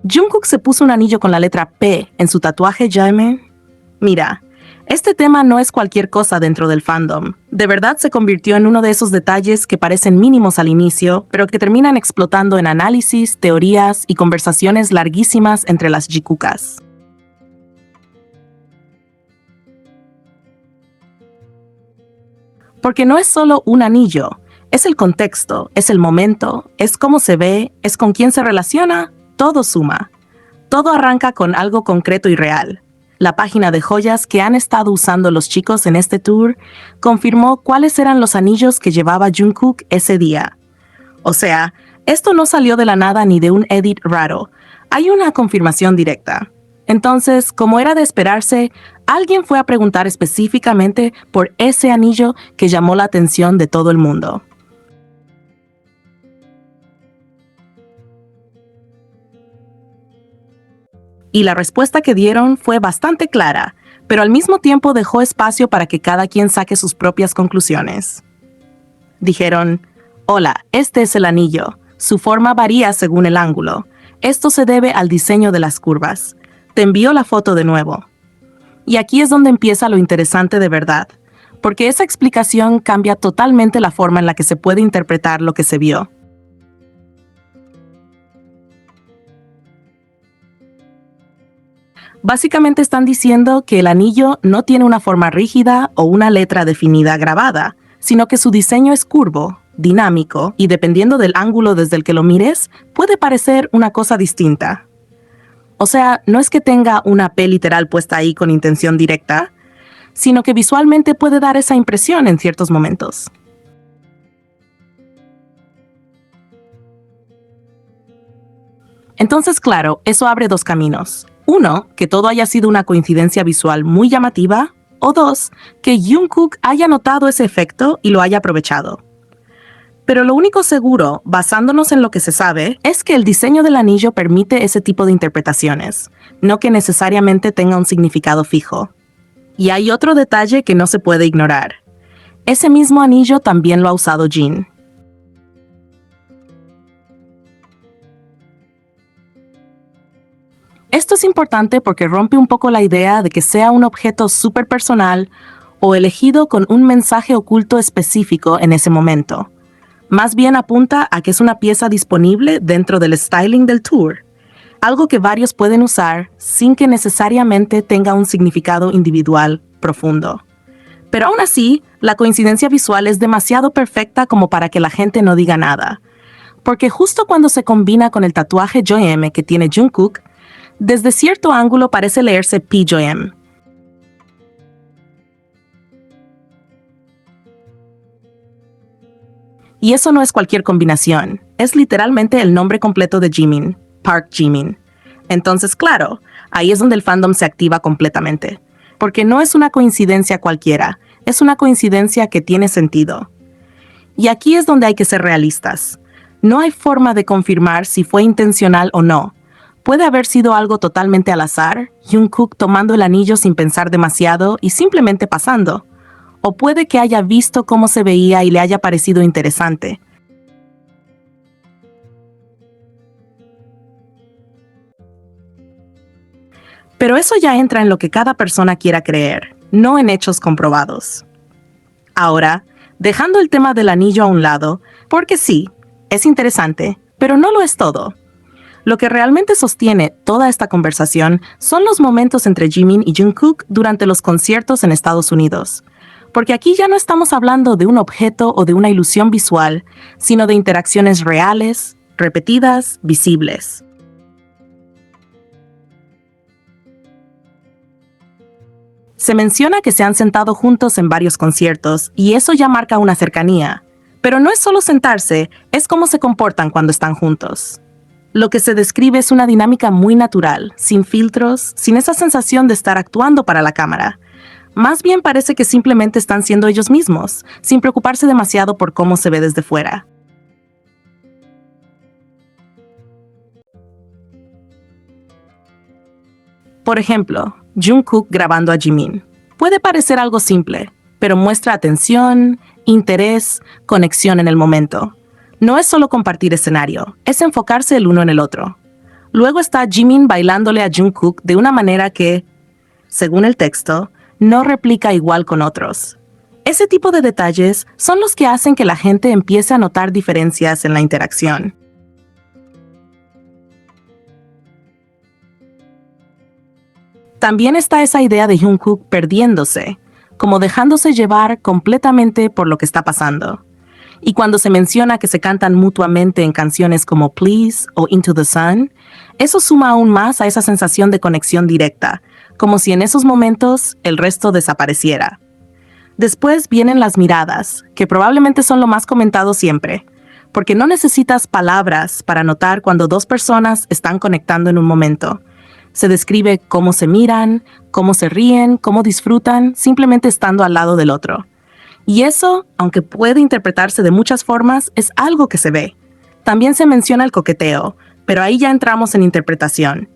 ¿Jungkook se puso un anillo con la letra P en su tatuaje Jaemin? Mira, este tema no es cualquier cosa dentro del fandom. De verdad se convirtió en uno de esos detalles que parecen mínimos al inicio, pero que terminan explotando en análisis, teorías y conversaciones larguísimas entre las Jikukas. Porque no es solo un anillo, es el contexto, es el momento, es cómo se ve, es con quién se relaciona, todo suma. Todo arranca con algo concreto y real. La página de joyas que han estado usando los chicos en este tour confirmó cuáles eran los anillos que llevaba Jungkook ese día. O sea, esto no salió de la nada ni de un edit raro. Hay una confirmación directa. Entonces, como era de esperarse, alguien fue a preguntar específicamente por ese anillo que llamó la atención de todo el mundo. Y la respuesta que dieron fue bastante clara, pero al mismo tiempo dejó espacio para que cada quien saque sus propias conclusiones. Dijeron: hola, este es el anillo. Su forma varía según el ángulo. Esto se debe al diseño de las curvas. Te envío la foto de nuevo. Y aquí es donde empieza lo interesante de verdad, porque esa explicación cambia totalmente la forma en la que se puede interpretar lo que se vio. Básicamente están diciendo que el anillo no tiene una forma rígida o una letra definida grabada, sino que su diseño es curvo, dinámico, y dependiendo del ángulo desde el que lo mires, puede parecer una cosa distinta. O sea, no es que tenga una P literal puesta ahí con intención directa, sino que visualmente puede dar esa impresión en ciertos momentos. Entonces, claro, eso abre dos caminos. Uno, que todo haya sido una coincidencia visual muy llamativa, o dos, que Jungkook haya notado ese efecto y lo haya aprovechado. Pero lo único seguro, basándonos en lo que se sabe, es que el diseño del anillo permite ese tipo de interpretaciones, no que necesariamente tenga un significado fijo. Y hay otro detalle que no se puede ignorar. Ese mismo anillo también lo ha usado Jin. Esto es importante porque rompe un poco la idea de que sea un objeto súper personal o elegido con un mensaje oculto específico en ese momento. Más bien apunta a que es una pieza disponible dentro del styling del tour, algo que varios pueden usar sin que necesariamente tenga un significado individual profundo. Pero aún así, la coincidencia visual es demasiado perfecta como para que la gente no diga nada, porque justo cuando se combina con el tatuaje Joeem que tiene Jungkook, desde cierto ángulo parece leerse PJM. Y eso no es cualquier combinación, es literalmente el nombre completo de Jimin, Park Jimin. Entonces, claro, ahí es donde el fandom se activa completamente, porque no es una coincidencia cualquiera, es una coincidencia que tiene sentido. Y aquí es donde hay que ser realistas. No hay forma de confirmar si fue intencional o no. Puede haber sido algo totalmente al azar, Jungkook tomando el anillo sin pensar demasiado y simplemente pasando. O puede que haya visto cómo se veía y le haya parecido interesante. Pero eso ya entra en lo que cada persona quiera creer, no en hechos comprobados. Ahora, dejando el tema del anillo a un lado, porque sí, es interesante, pero no lo es todo. Lo que realmente sostiene toda esta conversación son los momentos entre Jimin y Jungkook durante los conciertos en Estados Unidos. Porque aquí ya no estamos hablando de un objeto o de una ilusión visual, sino de interacciones reales, repetidas, visibles. Se menciona que se han sentado juntos en varios conciertos y eso ya marca una cercanía. Pero no es solo sentarse, es cómo se comportan cuando están juntos. Lo que se describe es una dinámica muy natural, sin filtros, sin esa sensación de estar actuando para la cámara. Más bien parece que simplemente están siendo ellos mismos, sin preocuparse demasiado por cómo se ve desde fuera. Por ejemplo, Jungkook grabando a Jimin. Puede parecer algo simple, pero muestra atención, interés, conexión en el momento. No es solo compartir escenario, es enfocarse el uno en el otro. Luego está Jimin bailándole a Jungkook de una manera que, según el texto, no replica igual con otros. Ese tipo de detalles son los que hacen que la gente empiece a notar diferencias en la interacción. También está esa idea de Jungkook perdiéndose, como dejándose llevar completamente por lo que está pasando. Y cuando se menciona que se cantan mutuamente en canciones como Please o Into the Sun, eso suma aún más a esa sensación de conexión directa, como si en esos momentos el resto desapareciera. Después vienen las miradas, que probablemente son lo más comentado siempre, porque no necesitas palabras para notar cuando dos personas están conectando en un momento. Se describe cómo se miran, cómo se ríen, cómo disfrutan, simplemente estando al lado del otro. Y eso, aunque puede interpretarse de muchas formas, es algo que se ve. También se menciona el coqueteo, pero ahí ya entramos en interpretación.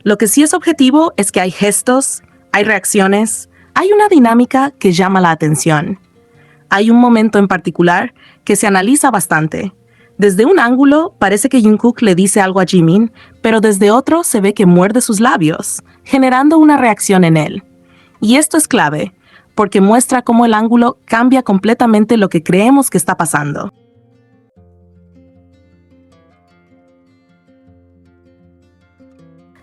Lo que sí es objetivo es que hay gestos, hay reacciones, hay una dinámica que llama la atención. Hay un momento en particular que se analiza bastante. Desde un ángulo parece que Jungkook le dice algo a Jimin, pero desde otro se ve que muerde sus labios, generando una reacción en él. Y esto es clave, porque muestra cómo el ángulo cambia completamente lo que creemos que está pasando.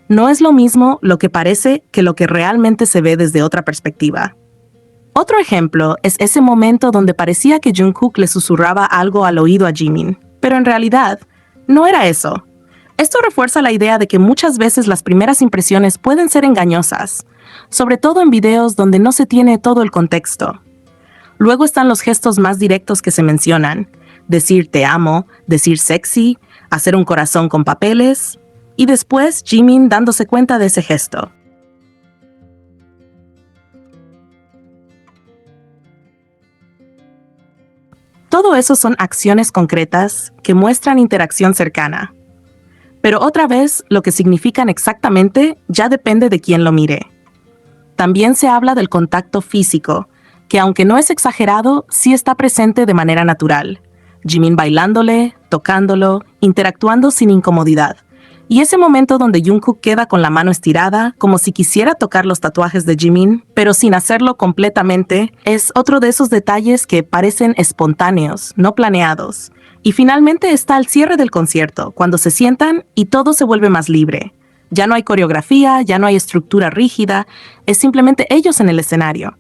No es lo mismo lo que parece que lo que realmente se ve desde otra perspectiva. Otro ejemplo es ese momento donde parecía que Jungkook le susurraba algo al oído a Jimin, pero en realidad no era eso. Esto refuerza la idea de que muchas veces las primeras impresiones pueden ser engañosas, sobre todo en videos donde no se tiene todo el contexto. Luego están los gestos más directos que se mencionan: decir te amo, decir sexy, hacer un corazón con papeles, y después Jimin dándose cuenta de ese gesto. Todo eso son acciones concretas que muestran interacción cercana. Pero otra vez, lo que significan exactamente ya depende de quién lo mire. También se habla del contacto físico, que aunque no es exagerado, sí está presente de manera natural. Jimin bailándole, tocándolo, interactuando sin incomodidad. Y ese momento donde Jungkook queda con la mano estirada, como si quisiera tocar los tatuajes de Jimin, pero sin hacerlo completamente, es otro de esos detalles que parecen espontáneos, no planeados. Y finalmente está el cierre del concierto, cuando se sientan y todo se vuelve más libre. Ya no hay coreografía, ya no hay estructura rígida, es simplemente ellos en el escenario.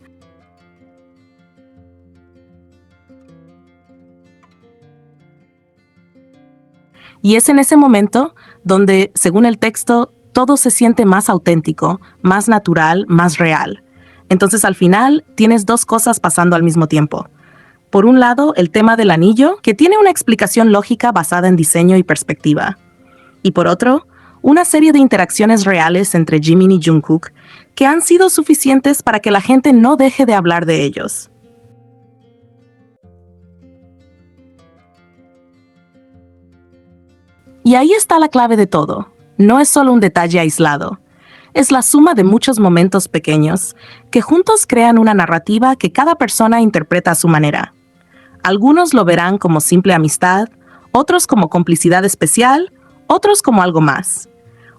Y es en ese momento donde, según el texto, todo se siente más auténtico, más natural, más real. Entonces, al final, tienes dos cosas pasando al mismo tiempo. Por un lado, el tema del anillo, que tiene una explicación lógica basada en diseño y perspectiva. Y por otro, una serie de interacciones reales entre Jimin y Jungkook que han sido suficientes para que la gente no deje de hablar de ellos. Y ahí está la clave de todo. No es solo un detalle aislado. Es la suma de muchos momentos pequeños que juntos crean una narrativa que cada persona interpreta a su manera. Algunos lo verán como simple amistad, otros como complicidad especial, otros como algo más.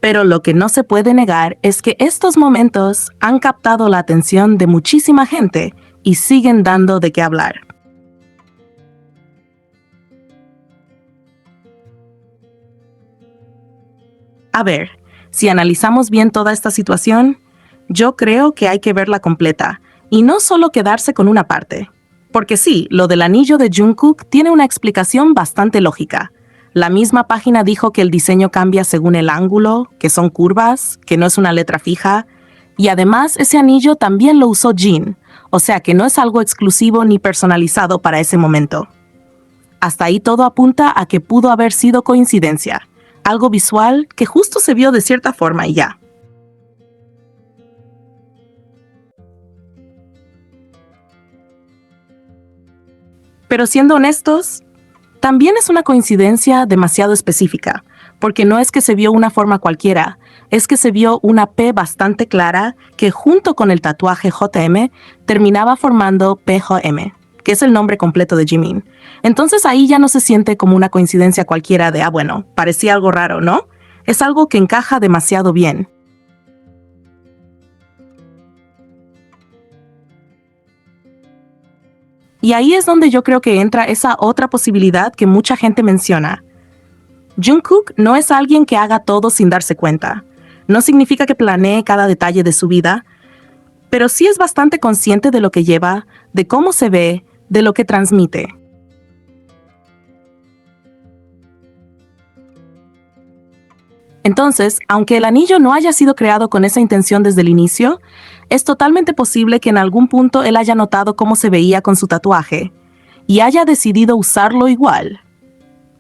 Pero lo que no se puede negar es que estos momentos han captado la atención de muchísima gente y siguen dando de qué hablar. A ver, si analizamos bien toda esta situación, yo creo que hay que verla completa y no solo quedarse con una parte. Porque sí, lo del anillo de Jungkook tiene una explicación bastante lógica. La misma página dijo que el diseño cambia según el ángulo, que son curvas, que no es una letra fija, y además ese anillo también lo usó Jin, o sea que no es algo exclusivo ni personalizado para ese momento. Hasta ahí todo apunta a que pudo haber sido coincidencia. Algo visual que justo se vio de cierta forma y ya. Pero siendo honestos, también es una coincidencia demasiado específica, porque no es que se vio una forma cualquiera, es que se vio una P bastante clara que junto con el tatuaje JM terminaba formando PJM. que es el nombre completo de Jimin. Entonces ahí ya no se siente como una coincidencia cualquiera de, bueno, parecía algo raro, ¿no? Es algo que encaja demasiado bien. Y ahí es donde yo creo que entra esa otra posibilidad que mucha gente menciona. Jungkook no es alguien que haga todo sin darse cuenta. No significa que planee cada detalle de su vida, pero sí es bastante consciente de lo que lleva, de cómo se ve, de lo que transmite. Entonces, aunque el anillo no haya sido creado con esa intención desde el inicio, es totalmente posible que en algún punto él haya notado cómo se veía con su tatuaje y haya decidido usarlo igual.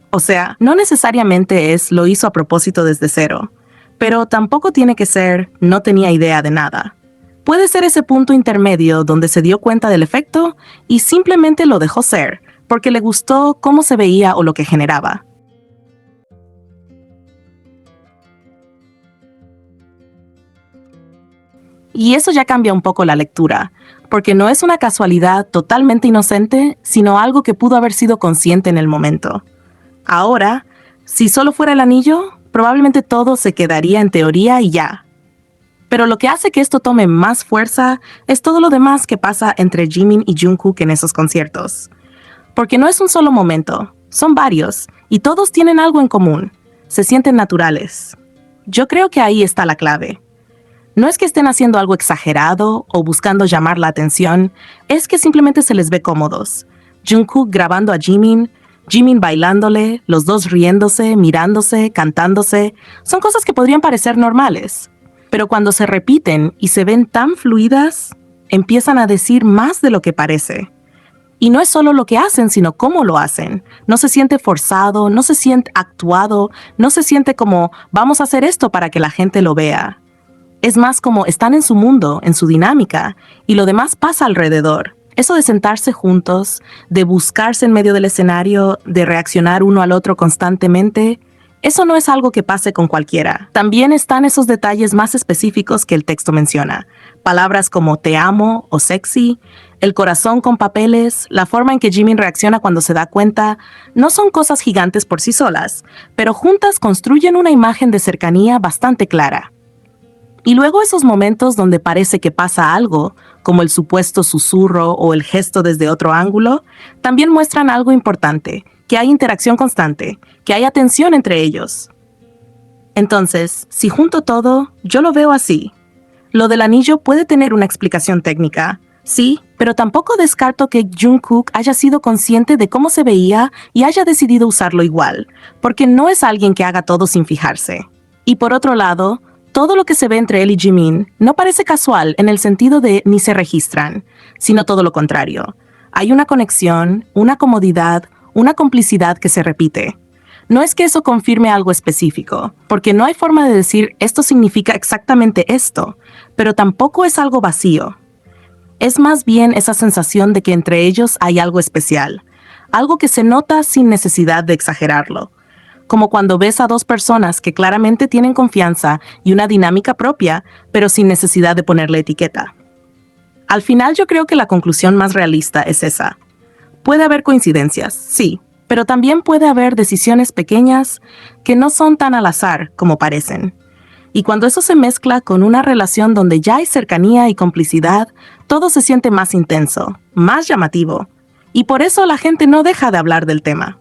O sea, no necesariamente lo hizo a propósito desde cero, pero tampoco tiene que ser no tenía idea de nada. Puede ser ese punto intermedio donde se dio cuenta del efecto y simplemente lo dejó ser, porque le gustó cómo se veía o lo que generaba. Y eso ya cambia un poco la lectura, porque no es una casualidad totalmente inocente, sino algo que pudo haber sido consciente en el momento. Ahora, si solo fuera el anillo, probablemente todo se quedaría en teoría y ya. Pero lo que hace que esto tome más fuerza es todo lo demás que pasa entre Jimin y Jungkook en esos conciertos. Porque no es un solo momento, son varios, y todos tienen algo en común. Se sienten naturales. Yo creo que ahí está la clave. No es que estén haciendo algo exagerado o buscando llamar la atención, es que simplemente se les ve cómodos. Jungkook grabando a Jimin, Jimin bailándole, los dos riéndose, mirándose, cantándose, son cosas que podrían parecer normales. Pero cuando se repiten y se ven tan fluidas, empiezan a decir más de lo que parece. Y no es solo lo que hacen, sino cómo lo hacen. No se siente forzado, no se siente actuado, no se siente como vamos a hacer esto para que la gente lo vea. Es más como están en su mundo, en su dinámica, y lo demás pasa alrededor. Eso de sentarse juntos, de buscarse en medio del escenario, de reaccionar uno al otro constantemente, eso no es algo que pase con cualquiera. También están esos detalles más específicos que el texto menciona. Palabras como te amo o sexy, el corazón con papeles, la forma en que Jimin reacciona cuando se da cuenta, no son cosas gigantes por sí solas, pero juntas construyen una imagen de cercanía bastante clara. Y luego esos momentos donde parece que pasa algo, como el supuesto susurro o el gesto desde otro ángulo, también muestran algo importante, que hay interacción constante, que hay atención entre ellos. Entonces, si junto todo, yo lo veo así. Lo del anillo puede tener una explicación técnica, sí, pero tampoco descarto que Jungkook haya sido consciente de cómo se veía y haya decidido usarlo igual, porque no es alguien que haga todo sin fijarse. Y por otro lado, todo lo que se ve entre él y Jimin no parece casual en el sentido de ni se registran, sino todo lo contrario. Hay una conexión, una comodidad, una complicidad que se repite. No es que eso confirme algo específico, porque no hay forma de decir esto significa exactamente esto, pero tampoco es algo vacío. Es más bien esa sensación de que entre ellos hay algo especial, algo que se nota sin necesidad de exagerarlo. Como cuando ves a dos personas que claramente tienen confianza y una dinámica propia, pero sin necesidad de ponerle etiqueta. Al final yo creo que la conclusión más realista es esa. Puede haber coincidencias, sí, pero también puede haber decisiones pequeñas que no son tan al azar como parecen. Y cuando eso se mezcla con una relación donde ya hay cercanía y complicidad, todo se siente más intenso, más llamativo. Y por eso la gente no deja de hablar del tema.